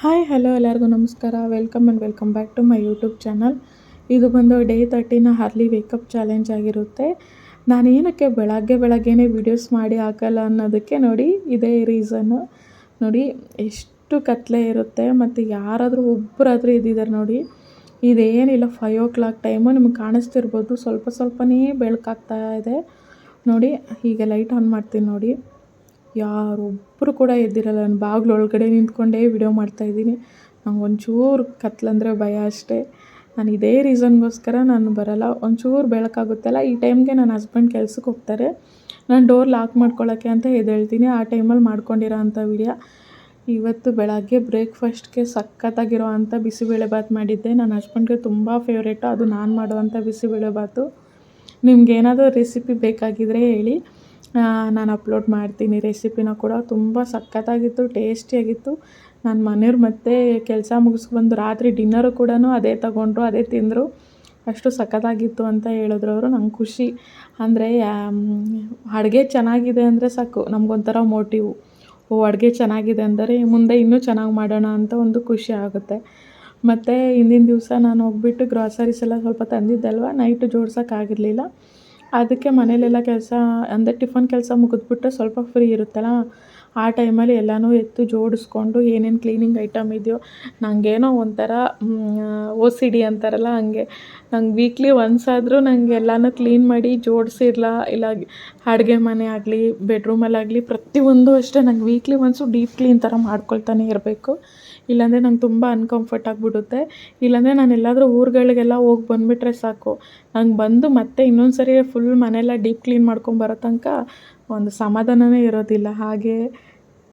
Hi hello ಎಲ್ಲರಿಗೂ ನಮಸ್ಕಾರ. Welcome back to my YouTube channel. ಇದು ಬಂದು ಡೇ 30ನ ಅರ್ಲಿ ವೇಕಪ್ ಚಾಲೆಂಜ್ ಆಗಿರುತ್ತೆ. ನಾನೇನಕ್ಕೆ ಬೆಳಗ್ಗೆನೇ ವೀಡಿಯೋಸ್ ಮಾಡಿ ಹಾಕಲ್ಲ ಅನ್ನೋದಕ್ಕೆ ನೋಡಿ ಇದೇ ರೀಸನ್ನು. ನೋಡಿ ಎಷ್ಟು ಕತ್ಲೆ ಇರುತ್ತೆ ಮತ್ತು ಯಾರಾದರೂ ಒಬ್ಬರಾದರೂ ಇದ್ದಿದ್ದಾರೆ ನೋಡಿ. ಇದೇನಿಲ್ಲ 5 o'clock ಟೈಮು, ನಿಮ್ಗೆ ಕಾಣಿಸ್ತಿರ್ಬೋದು, ಸ್ವಲ್ಪನೇ ಬೆಳಕಾಗ್ತಾ ಇದೆ ನೋಡಿ. ಈಗ ಲೈಟ್ ಆನ್ ಮಾಡ್ತೀನಿ ನೋಡಿ, ಯಾರೊಬ್ಬರು ಕೂಡ ಎದ್ದಿರಲ್ಲ. ನಾನು ಬಾಗಿಲು ಒಳಗಡೆ ನಿಂತ್ಕೊಂಡೇ ವಿಡಿಯೋ ಮಾಡ್ತಾಯಿದ್ದೀನಿ. ನಂಗೆ ಒಂಚೂರು ಕತ್ಲಂದರೆ ಭಯ ಅಷ್ಟೇ. ನಾನು ಇದೇ ರೀಸನ್ಗೋಸ್ಕರ ನಾನು ಬರಲ್ಲ. ಒಂಚೂರು ಬೆಳಕಾಗುತ್ತಲ್ಲ, ಈ ಟೈಮ್ಗೆ ನನ್ನ ಹಸ್ಬೆಂಡ್ ಕೆಲ್ಸಕ್ಕೆ ಹೋಗ್ತಾರೆ. ನಾನು ಡೋರ್ ಲಾಕ್ ಮಾಡ್ಕೊಳ್ಳೋಕ್ಕೆ ಅಂತ ಎದ್ದೇಳ್ತೀನಿ. ಆ ಟೈಮಲ್ಲಿ ಮಾಡ್ಕೊಂಡಿರೋ ಅಂಥ ವಿಡಿಯೋ. ಇವತ್ತು ಬೆಳಗ್ಗೆ ಬ್ರೇಕ್ಫಾಸ್ಟ್ಗೆ ಸಖತ್ತಾಗಿರೋ ಅಂಥ ಬಿಸಿಬೇಳೆಬಾತ್ ಮಾಡಿದ್ದೆ. ನನ್ನ ಹಸ್ಬೆಂಡ್ಗೆ ತುಂಬ ಫೇವ್ರೇಟು, ಅದು ನಾನು ಮಾಡುವಂಥ ಬಿಸಿಬೇಳೆಬಾತು. ನಿಮ್ಗೇನಾದರೂ ರೆಸಿಪಿ ಬೇಕಾಗಿದ್ದರೆ ಹೇಳಿ, ನಾನು ಅಪ್ಲೋಡ್ ಮಾಡ್ತೀನಿ ರೆಸಿಪಿನ ಕೂಡ. ತುಂಬ ಸಖತ್ತಾಗಿತ್ತು, ಟೇಸ್ಟಿಯಾಗಿತ್ತು. ನನ್ನ ಮನೆಯವ್ರು ಮತ್ತೆ ಕೆಲಸ ಮುಗಿಸ್ಕೊಂಡು ರಾತ್ರಿ ಡಿನ್ನರು ಕೂಡ ಅದೇ ತಗೊಂಡ್ರು, ಅದೇ ತಿಂದರು. ಅಷ್ಟು ಸಖತ್ತಾಗಿತ್ತು ಅಂತ ಹೇಳಿದ್ರು ಅವರು. ನಂಗೆ ಖುಷಿ. ಅಂದರೆ ಅಡುಗೆ ಚೆನ್ನಾಗಿದೆ ಅಂದರೆ ಸಾಕು, ನಮಗೊಂಥರ ಮೋಟಿವು. ಅಡುಗೆ ಚೆನ್ನಾಗಿದೆ ಅಂದರೆ ಮುಂದೆ ಇನ್ನೂ ಚೆನ್ನಾಗಿ ಮಾಡೋಣ ಅಂತ ಒಂದು ಖುಷಿ ಆಗುತ್ತೆ. ಮತ್ತು ಹಿಂದಿನ ದಿವಸ ನಾನು ಹೋಗ್ಬಿಟ್ಟು ಗ್ರಾಸರೀಸ್ ಎಲ್ಲ ಸ್ವಲ್ಪ ತಂದಿದ್ದಲ್ವ, ನೈಟು ಜೋಡ್ಸೋಕ್ಕಾಗಿರಲಿಲ್ಲ. ಅದಕ್ಕೆ ಮನೇಲೆಲ್ಲ ಕೆಲಸ ಅಂದರೆ ಟಿಫನ್ ಕೆಲಸ ಮುಗಿದ್ಬಿಟ್ರೆ ಸ್ವಲ್ಪ ಫ್ರೀ ಇರುತ್ತಲ್ಲ, ಆ ಟೈಮಲ್ಲಿ ಎಲ್ಲನೂ ಎತ್ತು ಜೋಡಿಸ್ಕೊಂಡು ಏನೇನು ಕ್ಲೀನಿಂಗ್ ಐಟಮ್ ಇದೆಯೋ, ನನಗೇನೋ ಒಂಥರ OCD ಅಂತಾರಲ್ಲ ಹಂಗೆ. ನಂಗೆ ವೀಕ್ಲಿ ಒನ್ಸ್ ಆದರೂ ನಂಗೆ ಎಲ್ಲನೂ ಕ್ಲೀನ್ ಮಾಡಿ ಜೋಡಿಸಿರಲ್ಲ, ಇಲ್ಲ ಅಡುಗೆ ಮನೆ ಆಗಲಿ ಬೆಡ್ರೂಮಲ್ಲಾಗಲಿ ಪ್ರತಿಯೊಂದು ಅಷ್ಟೇ. ನಂಗೆ ವೀಕ್ಲಿ ಒನ್ಸು ಡೀಪ್ ಕ್ಲೀನ್ ಥರ ಮಾಡ್ಕೊಳ್ತಾನೆ ಇರಬೇಕು. ಇಲ್ಲಾಂದರೆ ನಂಗೆ ತುಂಬ ಅನ್ಕಂಫರ್ಟ್ ಆಗಿಬಿಡುತ್ತೆ. ಇಲ್ಲಾಂದರೆ ನಾನು ಎಲ್ಲಾದರೂ ಊರುಗಳಿಗೆಲ್ಲ ಹೋಗಿ ಬಂದುಬಿಟ್ರೆ ಸಾಕು, ನಂಗೆ ಬಂದು ಮತ್ತೆ ಇನ್ನೊಂದು ಸರಿ ಫುಲ್ ಮನೆಯೆಲ್ಲ ಡೀಪ್ ಕ್ಲೀನ್ ಮಾಡ್ಕೊಂಬರೋ ತನಕ ಒಂದು ಸಮಾಧಾನವೇ ಇರೋದಿಲ್ಲ. ಹಾಗೆ